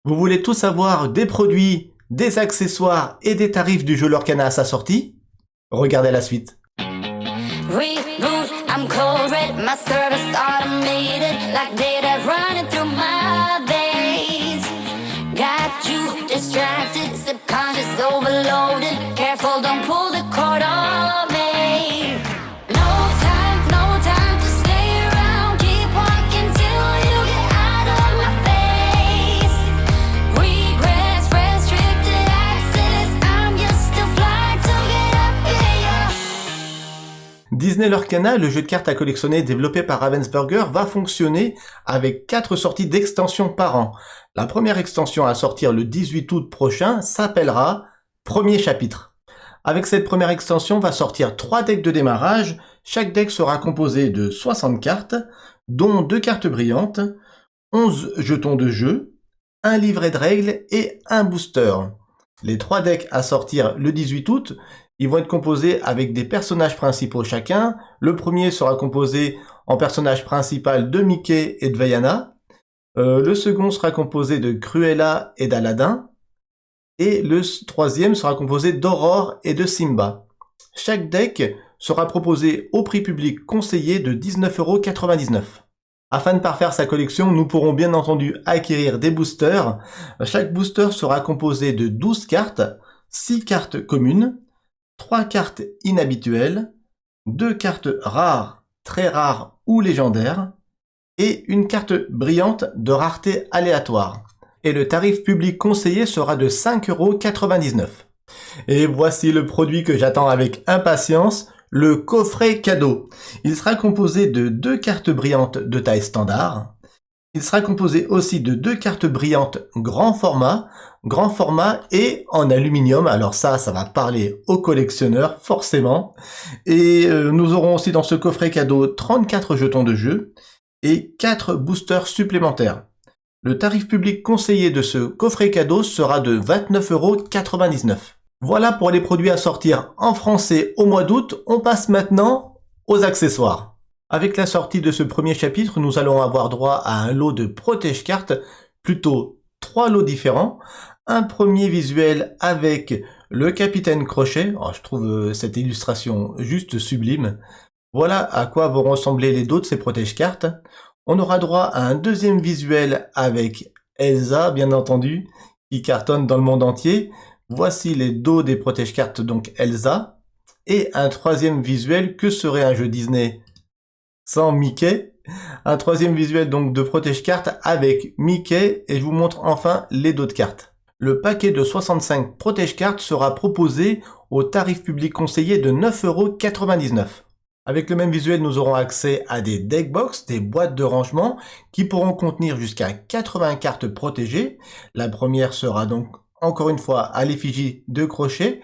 Vous voulez tout savoir des produits, des accessoires et des tarifs du jeu Lorcana à sa sortie? Regardez la suite. Reboot, I'm cold red, my service automated, like data running through my veins. Got you distracted, subconscious overloaded. Careful, don't pull the cord on me. No time to stay around. Keep walking till you get out of my face. Regrets, restricted access. I'm used to fly to get up here. Disney Lorcana, le jeu de cartes à collectionner développé par Ravensburger, va fonctionner avec 4 sorties d'extensions par an. La première extension à sortir le 18 août prochain s'appellera Premier chapitre. Avec cette première extension va sortir 3 decks de démarrage. Chaque deck sera composé de 60 cartes, dont 2 cartes brillantes, 11 jetons de jeu, un livret de règles et un booster. Les 3 decks à sortir le 18 août, ils vont être composés avec des personnages principaux chacun. Le premier sera composé en personnage principal de Mickey et de Vaiana. Le second sera composé de Cruella et d'Aladin. Et le troisième sera composé d'Aurore et de Simba. Chaque deck sera proposé au prix public conseillé de 19,99 €. Afin de parfaire sa collection, nous pourrons bien entendu acquérir des boosters. Chaque booster sera composé de 12 cartes, 6 cartes communes, 3 cartes inhabituelles, 2 cartes rares, très rares ou légendaires, et une carte brillante de rareté aléatoire. Et le tarif public conseillé sera de 5,99 €. Et voici le produit que j'attends avec impatience, le coffret cadeau. Il sera composé de 2 cartes brillantes de taille standard. Il sera composé aussi de 2 cartes brillantes grand format et en aluminium. Alors ça va parler aux collectionneurs forcément. Et nous aurons aussi dans ce coffret cadeau 34 jetons de jeu et 4 boosters supplémentaires. Le tarif public conseillé de ce coffret cadeau sera de 29,99 €. Voilà pour les produits à sortir en français au mois d'août. On passe maintenant aux accessoires. Avec la sortie de ce premier chapitre, nous allons avoir droit à un lot de protège-cartes, plutôt 3 lots différents. Un premier visuel avec le Capitaine Crochet. Oh, je trouve cette illustration juste sublime. Voilà à quoi vont ressembler les dos de ces protège-cartes. On aura droit à un deuxième visuel avec Elsa, bien entendu, qui cartonne dans le monde entier. Voici les dos des protège-cartes, donc Elsa. Et un troisième visuel, que serait un jeu Disney sans Mickey? Un troisième visuel donc de protège-cartes avec Mickey, et je vous montre enfin les dos de cartes. Le paquet de 65 protège-cartes sera proposé au tarif public conseillé de 9,99 €. Avec le même visuel, nous aurons accès à des deckbox, des boîtes de rangement, qui pourront contenir jusqu'à 80 cartes protégées. La première sera donc, encore une fois, à l'effigie de Crochet.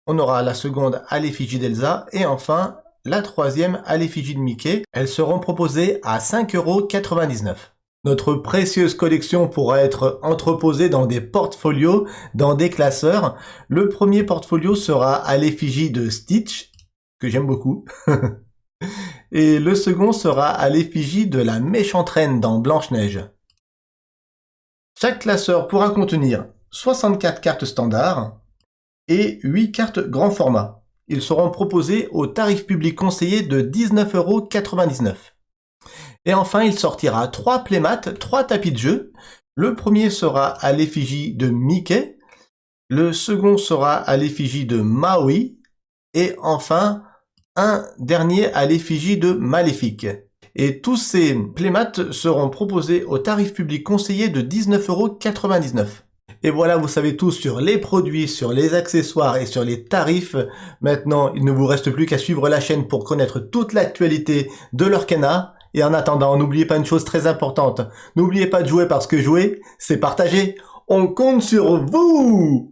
On aura la seconde à l'effigie d'Elsa, et enfin, la troisième à l'effigie de Mickey. Elles seront proposées à 5,99 €. Notre précieuse collection pourra être entreposée dans des portfolios, dans des classeurs. Le premier portfolio sera à l'effigie de Stitch, que j'aime beaucoup. Et le second sera à l'effigie de la méchante reine dans Blanche-Neige. Chaque classeur pourra contenir 64 cartes standards et 8 cartes grand format. Ils seront proposés au tarif public conseillé de 19,99 €. Et enfin, il sortira 3 playmats, 3 tapis de jeu. Le premier sera à l'effigie de Mickey, le second sera à l'effigie de Maui, et enfin, un dernier à l'effigie de Maléfique. Et tous ces playmats seront proposés au tarif public conseillé de 19,99 €. Et voilà, vous savez tout sur les produits, sur les accessoires et sur les tarifs. Maintenant, il ne vous reste plus qu'à suivre la chaîne pour connaître toute l'actualité de Lorcana. Et en attendant, n'oubliez pas une chose très importante. N'oubliez pas de jouer parce que jouer, c'est partager. On compte sur vous!